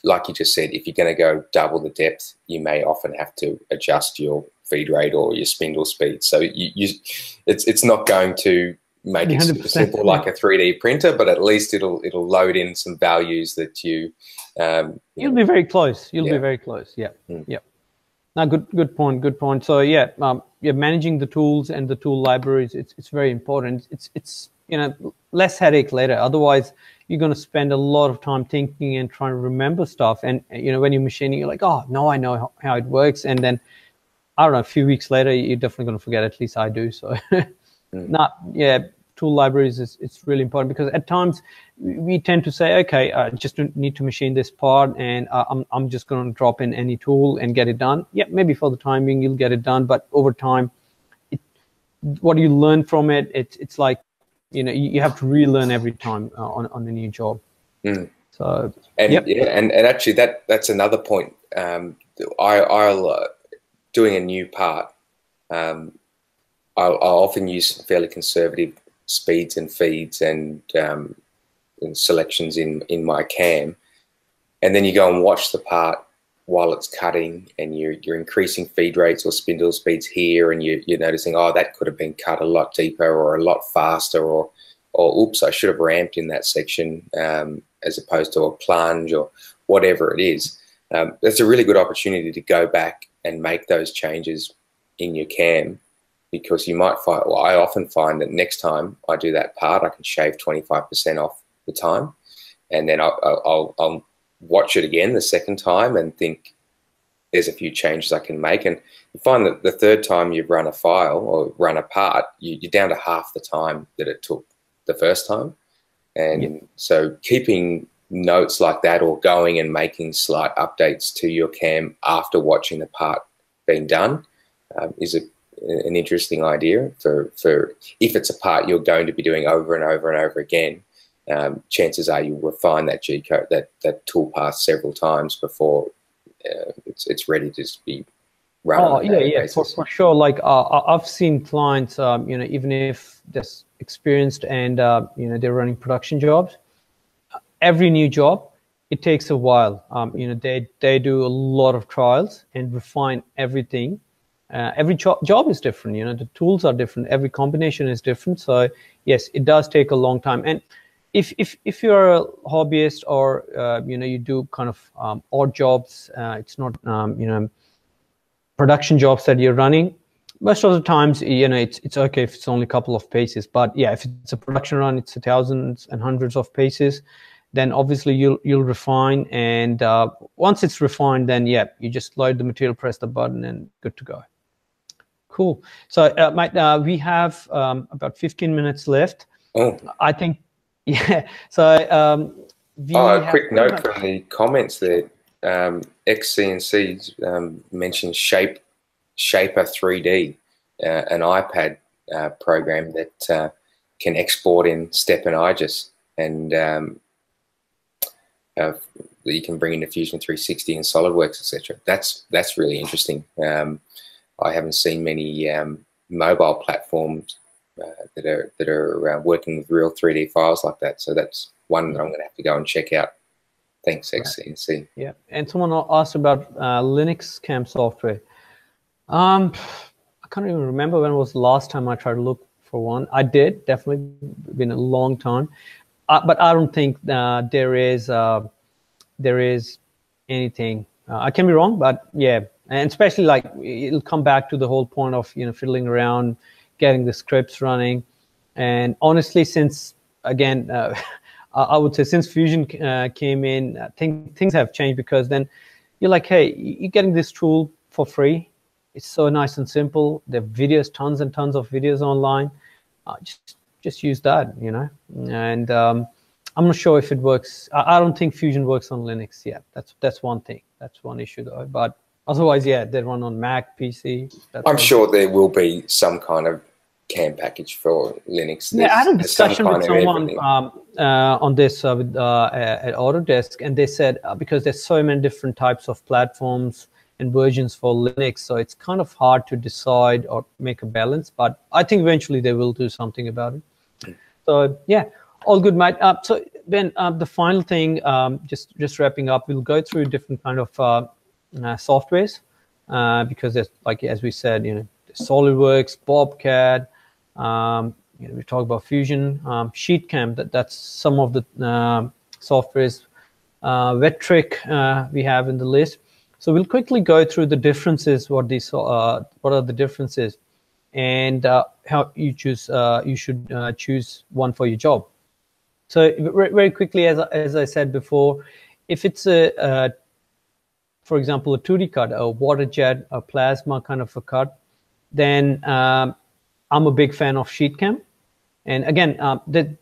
Like you just said, if you're going to go double the depth, you may often have to adjust your feed rate or your spindle speed. So it's not going to make it super simple like a 3D printer, but at least it'll load in some values that you'll be very close. You'll be very close. Yeah, yeah. Now, good point. Good point. So yeah, managing the tools and the tool libraries, it's very important. It's you know, less headache later. Otherwise, you're going to spend a lot of time thinking and trying to remember stuff. And you know, when you're machining, you're like, oh, now I know how it works. And then I don't know, a few weeks later, you're definitely going to forget. At least I do. So, tool libraries it's really important, because at times we tend to say, okay, I just need to machine this part, and I'm just going to drop in any tool and get it done. Yeah, maybe for the time being you'll get it done, but over time, what you learn from it, it's like, you know, you have to relearn every time on a new job. So and actually that's another point. I'll doing a new part, I'll often use fairly conservative speeds and feeds and selections in my cam, and then you go and watch the part while it's cutting, and you're increasing feed rates or spindle speeds here, and you're noticing, oh, that could have been cut a lot deeper or a lot faster, or oops, I should have ramped in that section as opposed to a plunge, or whatever it is. That's a really good opportunity to go back and make those changes in your cam, because you might find, well, I often find that next time I do that part, I can shave 25% off the time, and then I'll watch it again the second time and think there's a few changes I can make. And you find that the third time you run a file or run a part, you're down to half the time that it took the first time. And so keeping notes like that, or going and making slight updates to your cam after watching the part being done, is an interesting idea for if it's a part you're going to be doing over and over and over again. Chances are you'll refine that G code, that tool path several times before it's ready to just be run. Oh yeah, for sure. Like I've seen clients, you know, even if they're experienced and you know, they're running production jobs, every new job, it takes a while. You know, they do a lot of trials and refine everything. Every job is different. You know, the tools are different. Every combination is different. So yes, it does take a long time. And if you're a hobbyist, or you know, you do kind of odd jobs, it's not you know, production jobs that you're running, most of the times, you know, it's okay if it's only a couple of paces. But yeah, if it's a production run, it's thousands and hundreds of paces, then obviously you'll refine. And once it's refined, then yeah, you just load the material, press the button, and good to go. Cool. So Mike, we have about 15 minutes left. Oh, I think. Yeah. So a quick note from the comments there. XCNC mentioned Shaper 3D, an iPad program that can export in Step and IGES, and that you can bring into Fusion 360 and SolidWorks, etc. That's really interesting. I haven't seen many mobile platforms that are working with real 3D files like that. So that's one that I'm going to have to go and check out. Thanks, XCNC. Yeah, and someone asked about Linux CAM software. I can't even remember when was the last time I tried to look for one. I did, definitely been a long time, but I don't think there is anything. I can be wrong, but yeah, and especially like it'll come back to the whole point of fiddling around, getting the scripts running, and honestly, since again. I would say since Fusion came in, things have changed, because then you're like, hey, you're getting this tool for free. It's so nice and simple. There are videos, tons and tons of videos online. Just use that, And I'm not sure if it works. I don't think Fusion works on Linux yet. That's one thing. That's one issue though. But otherwise, yeah, they run on Mac, PC. I'm sure there will be some kind of CAM package for Linux. Yeah, I had a discussion with someone on this at Autodesk, and they said because there's so many different types of platforms and versions for Linux, so it's kind of hard to decide or make a balance. But I think eventually they will do something about it. So yeah, all good, mate. So Ben, the final thing, just wrapping up, we'll go through different kind of softwares because there's, like as we said, SolidWorks, Bobcat. We talk about Fusion, SheetCam. That's some of the softwares. Vectric we have in the list. So we'll quickly go through the differences. What are the differences, and how you choose. You should choose one for your job. So very quickly, as I said before, if it's for example, a 2D cut, a water jet, a plasma kind of a cut, then I'm a big fan of SheetCam. And again,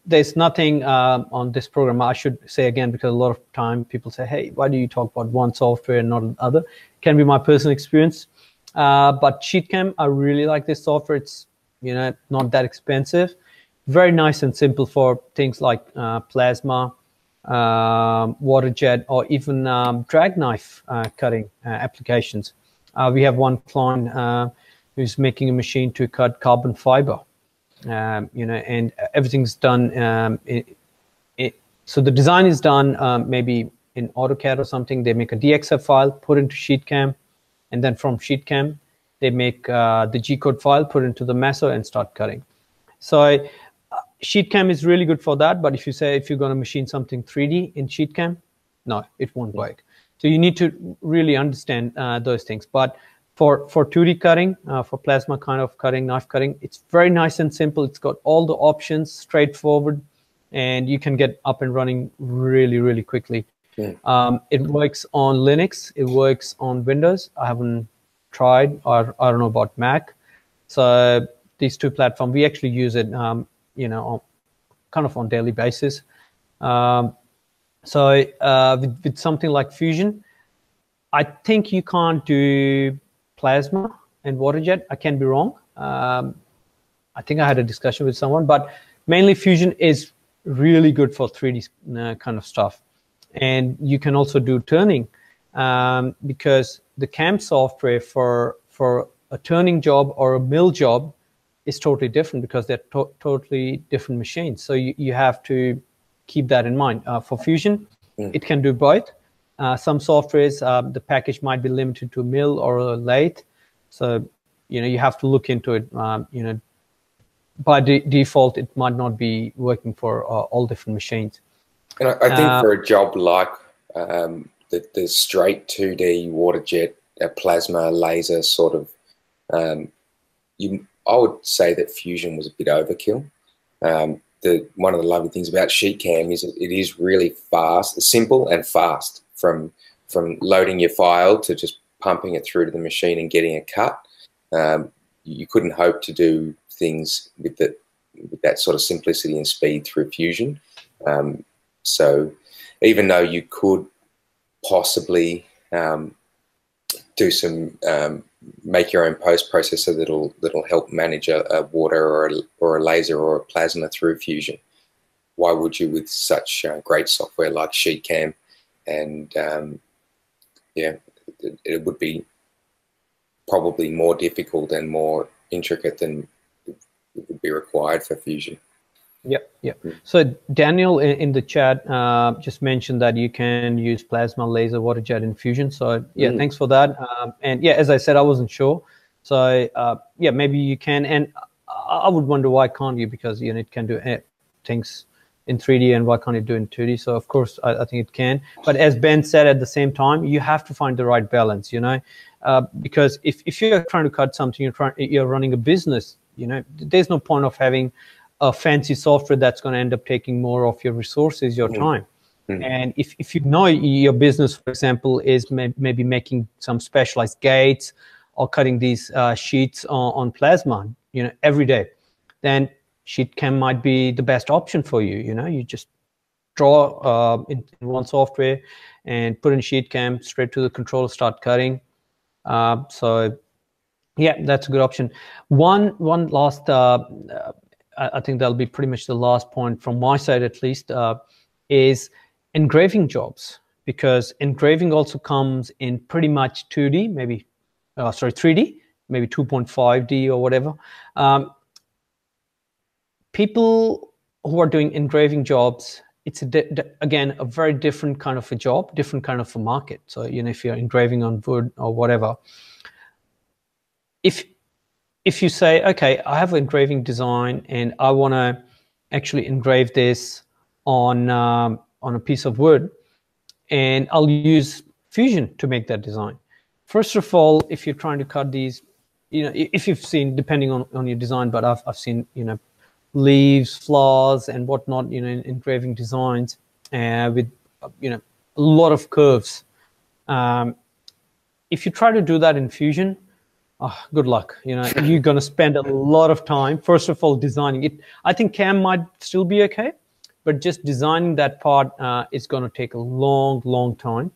there's nothing on this program. I should say again, because a lot of time people say, hey, why do you talk about one software and not another? Can be my personal experience. But SheetCam, I really like this software. It's not that expensive. Very nice and simple for things like plasma, water jet, or even drag knife cutting applications. We have one client who's making a machine to cut carbon fiber, and everything's done. So the design is done maybe in AutoCAD or something. They make a DXF file, put into SheetCam, and then from SheetCam, they make the G-code file, put into the Meso, and start cutting. So SheetCam is really good for that. But if you're going to machine something 3D in SheetCam, no, it won't work. So you need to really understand those things. But for 2D cutting, for plasma kind of cutting, knife cutting, it's very nice and simple. It's got all the options, straightforward, and you can get up and running really, really quickly. Yeah. It works on Linux. It works on Windows. I haven't tried, or I don't know about Mac. So these two platforms, we actually use it, kind of on daily basis. So with something like Fusion, I think you can't do plasma and water jet. I can be wrong. I think I had a discussion with someone, but mainly Fusion is really good for 3D kind of stuff. And you can also do turning because the CAM software for a turning job or a mill job is totally different, because they're totally different machines. So you have to keep that in mind. For Fusion, it can do both. Some softwares, the package might be limited to a mill or a lathe. So, you have to look into it. By default, it might not be working for all different machines. And I think for a job like the straight 2D water jet, plasma, laser sort of, I would say that Fusion was a bit overkill. One of the lovely things about SheetCam is it is really fast, simple and fast, from loading your file to just pumping it through to the machine and getting a cut. You couldn't hope to do things with that sort of simplicity and speed through Fusion. So even though you could possibly do some make your own post processor that'll help manage a water or a laser or a plasma through Fusion, why would you with such great software like SheetCam? And yeah, it would be probably more difficult and more intricate than it would be required for Fusion. Yep, yep. So Daniel in the chat just mentioned that you can use plasma, laser, water jet in Fusion. So yeah, thanks for that. And yeah, as I said, I wasn't sure. So yeah, maybe you can. And I would wonder why can't you? Because it can do things in 3D, and why can't it do in 2D? So of course, I think it can. But as Ben said, at the same time, you have to find the right balance. Because if you're trying to cut something, you're running a business. There's no point of having a fancy software that's going to end up taking more of your resources, your time. And if you know your business, for example, is maybe making some specialized gates or cutting these sheets on plasma, every day, then sheet cam might be the best option for you. You just draw in one software and put in sheet cam, straight to the controller, start cutting. So yeah, that's a good option. One last I think that'll be pretty much the last point from my side, at least, is engraving jobs, because engraving also comes in pretty much 2D, maybe, 3D, maybe 2.5D or whatever. People who are doing engraving jobs, it's again a very different kind of a job, different kind of a market. So if you're engraving on wood or whatever, if you say, okay, I have an engraving design and I want to actually engrave this on a piece of wood, and I'll use Fusion to make that design. First of all, if you're trying to cut these, if you've seen, depending on your design, but I've seen, leaves, flowers, and whatnot, in engraving designs with, a lot of curves. If you try to do that in Fusion, good luck. You're going to spend a lot of time, first of all, designing it. I think CAM might still be okay, but just designing that part is going to take a long time.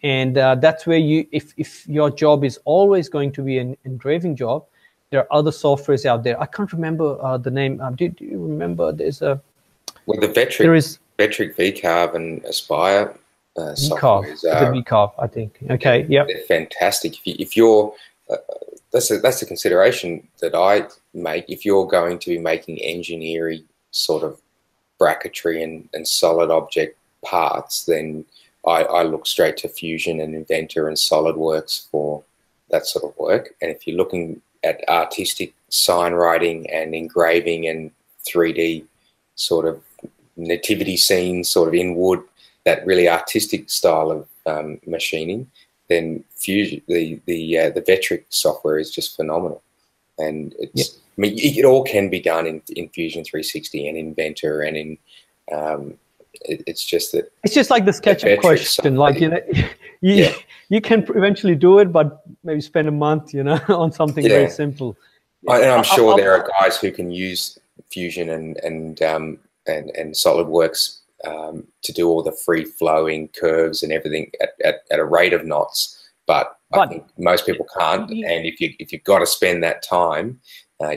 And that's where if your job is always going to be an engraving job, there are other softwares out there. I can't remember the name. Do you remember? There's a... Well, the Vectric VCarve and Aspire softwares are... The VCarve, I think. Okay, yep. They're fantastic. If you're... that's the consideration that I make. If you're going to be making engineering sort of bracketry and solid object parts, then I look straight to Fusion and Inventor and SolidWorks for that sort of work. And if you're looking at artistic sign writing and engraving and 3D sort of nativity scenes, sort of in wood, that really artistic style of machining, then Fusion, the Vectric software is just phenomenal. And it's, I mean, it all can be done in Fusion 360 and Inventor and in it's just that it's just like the SketchUp question, like you can eventually do it, but maybe spend a month, on something very simple. And I'm sure there are guys who can use Fusion and SolidWorks to do all the free flowing curves and everything at a rate of knots, but I think most people can't. And if you've got to spend that time,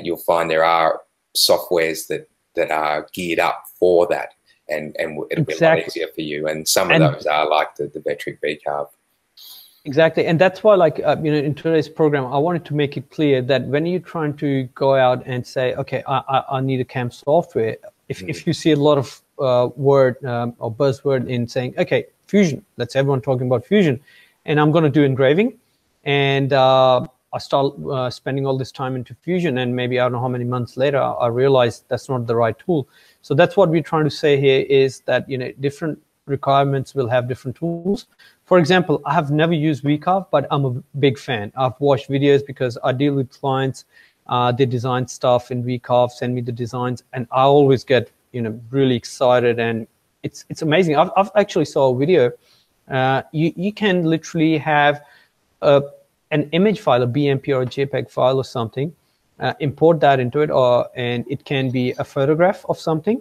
you'll find there are softwares that are geared up for that. And it'll be a lot easier for you. And some of those are like the Vectric VCarve. Exactly. And that's why, like, in today's program, I wanted to make it clear that when you're trying to go out and say, okay, I need a CAM software, if you see a lot of word or buzzword in saying, okay, Fusion, that's everyone talking about Fusion, and I'm going to do engraving, and I start spending all this time into Fusion, and maybe I don't know how many months later, I realize that's not the right tool. So that's what we're trying to say here is that, different requirements will have different tools. For example, I have never used VCarve, but I'm a big fan. I've watched videos because I deal with clients. They design stuff in VCarve, send me the designs, and I always get, really excited, and it's amazing. I've actually saw a video. You can literally have an image file, a BMP or a JPEG file or something, import that into it, and it can be a photograph of something,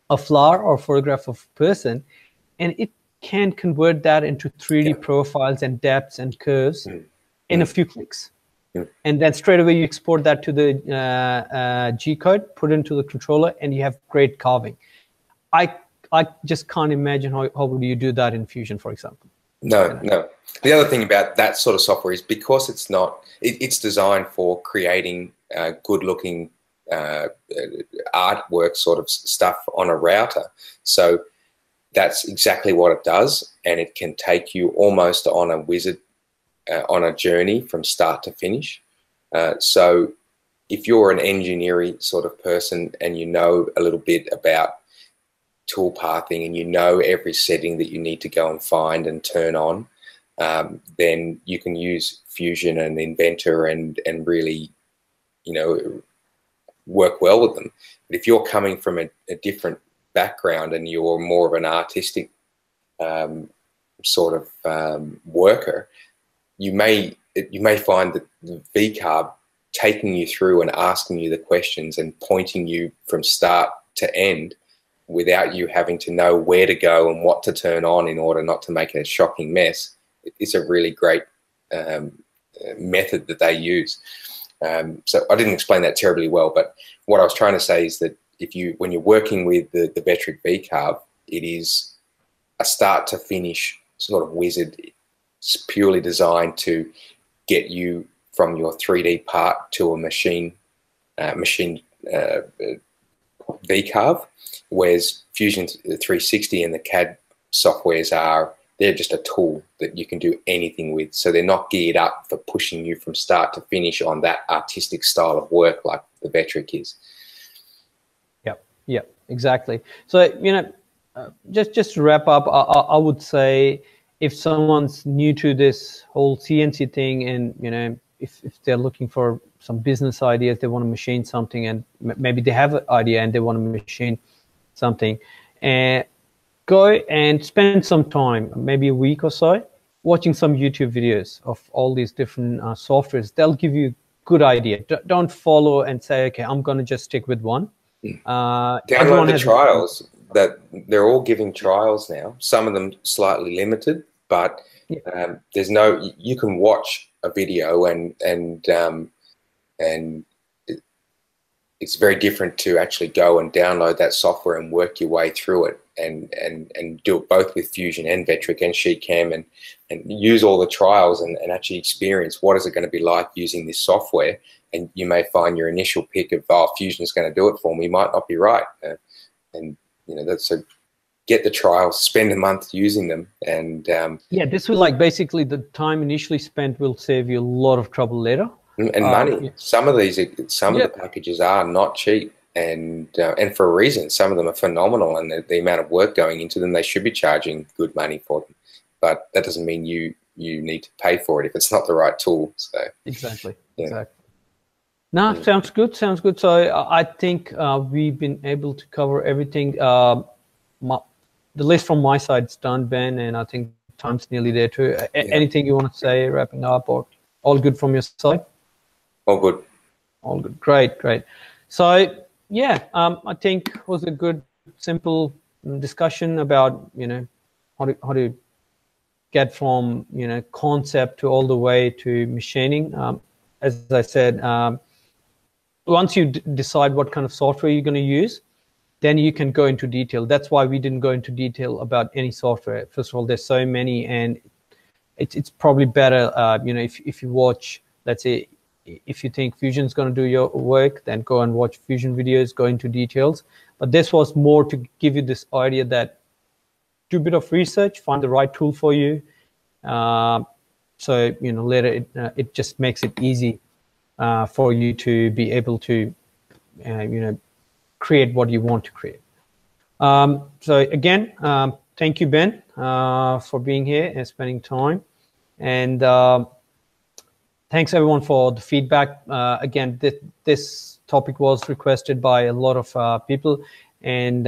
a flower, or a photograph of a person, and it can convert that into 3D profiles and depths and curves in a few clicks. And then straight away you export that to the G code, put it into the controller, and you have great carving. I just can't imagine how would you do that in Fusion, for example. No, no. The other thing about that sort of software is because it's not, it's designed for creating good-looking artwork sort of stuff on a router. So that's exactly what it does, and it can take you almost on a wizard, on a journey from start to finish. So if you're an engineering sort of person and you know a little bit about tool pathing and you know every setting that you need to go and find and turn on, then you can use Fusion and Inventor and really, you know, work well with them. But if you're coming from a different background and you're more of an artistic sort of worker, you may find that the VCarve taking you through and asking you the questions and pointing you from start to end without you having to know where to go and what to turn on in order not to make a shocking mess is a really great method that they use. So I didn't explain that terribly well, but what I was trying to say is that when you're working with the Vectric VCarve, it is a start to finish sort of wizard. It's purely designed to get you from your 3D part to a machine VCarve, whereas Fusion 360 and the CAD softwares they're just a tool that you can do anything with. So they're not geared up for pushing you from start to finish on that artistic style of work like the Vectric is. Yep, exactly. So, you know, just to wrap up, I would say if someone's new to this whole CNC thing and, you know, if they're looking for some business ideas, they want to machine something, and maybe they have an idea and they want to machine something, and go and spend some time, maybe a week or so, watching some YouTube videos of all these different softwares. They'll give you a good idea. Don't follow and say, okay, I'm going to just stick with one. Download the trials. That they're all giving trials now. Some of them slightly limited, but there's no. You can watch a video and it's very different to actually go and download that software and work your way through it and do it both with Fusion and Vectric and SheetCam and use all the trials and actually experience what is it going to be like using this software. And you may find your initial pick of, oh, Fusion's going to do it for me, might not be right. And you know, that's so get the trials, spend a month using them, and yeah, this will, like, basically the time initially spent will save you a lot of trouble later. And money. Some of the packages are not cheap, and for a reason. Some of them are phenomenal, and the amount of work going into them, they should be charging good money for them. But that doesn't mean you need to pay for it if it's not the right tool. So exactly. Yeah. No, sounds good. So I think we've been able to cover everything. The list from my side is done, Ben, and I think time's nearly there too. Anything you want to say, wrapping up, or all good from your side? All good. All good. Great. So yeah, I think it was a good, simple discussion about, you know, how to get from, you know, concept to all the way to machining. As I said, once you decide what kind of software you're going to use, then you can go into detail. That's why we didn't go into detail about any software. First of all, there's so many, and it's probably better, you know, if you watch, let's say, if you think Fusion's going to do your work, then go and watch Fusion videos, go into details. But this was more to give you this idea that do a bit of research, find the right tool for you. So, you know, later it just makes it easy for you to be able to, you know, create what you want to create. So again, thank you, Ben, for being here and spending time. And thanks everyone for the feedback. Again, this topic was requested by a lot of people. And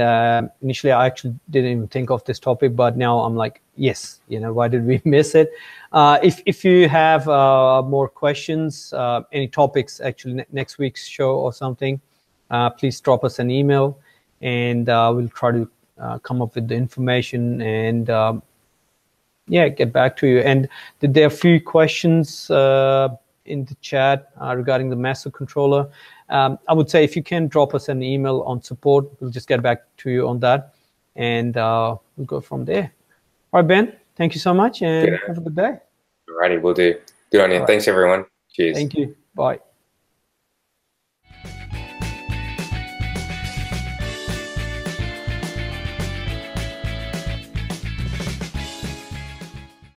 initially I actually didn't even think of this topic, but now I'm like, yes, you know, why did we miss it? If you have more questions, any topics, actually next week's show or something, please drop us an email, and we'll try to come up with the information and yeah, get back to you. And there are a few questions in the chat regarding the master controller. I would say if you can drop us an email on support, we'll just get back to you on that, and we'll go from there. All right, Ben, Thank you so much, and Good. have a good day. Alrighty, we'll do. Good on you. All right. Thanks, everyone. Cheers. Thank you. Bye.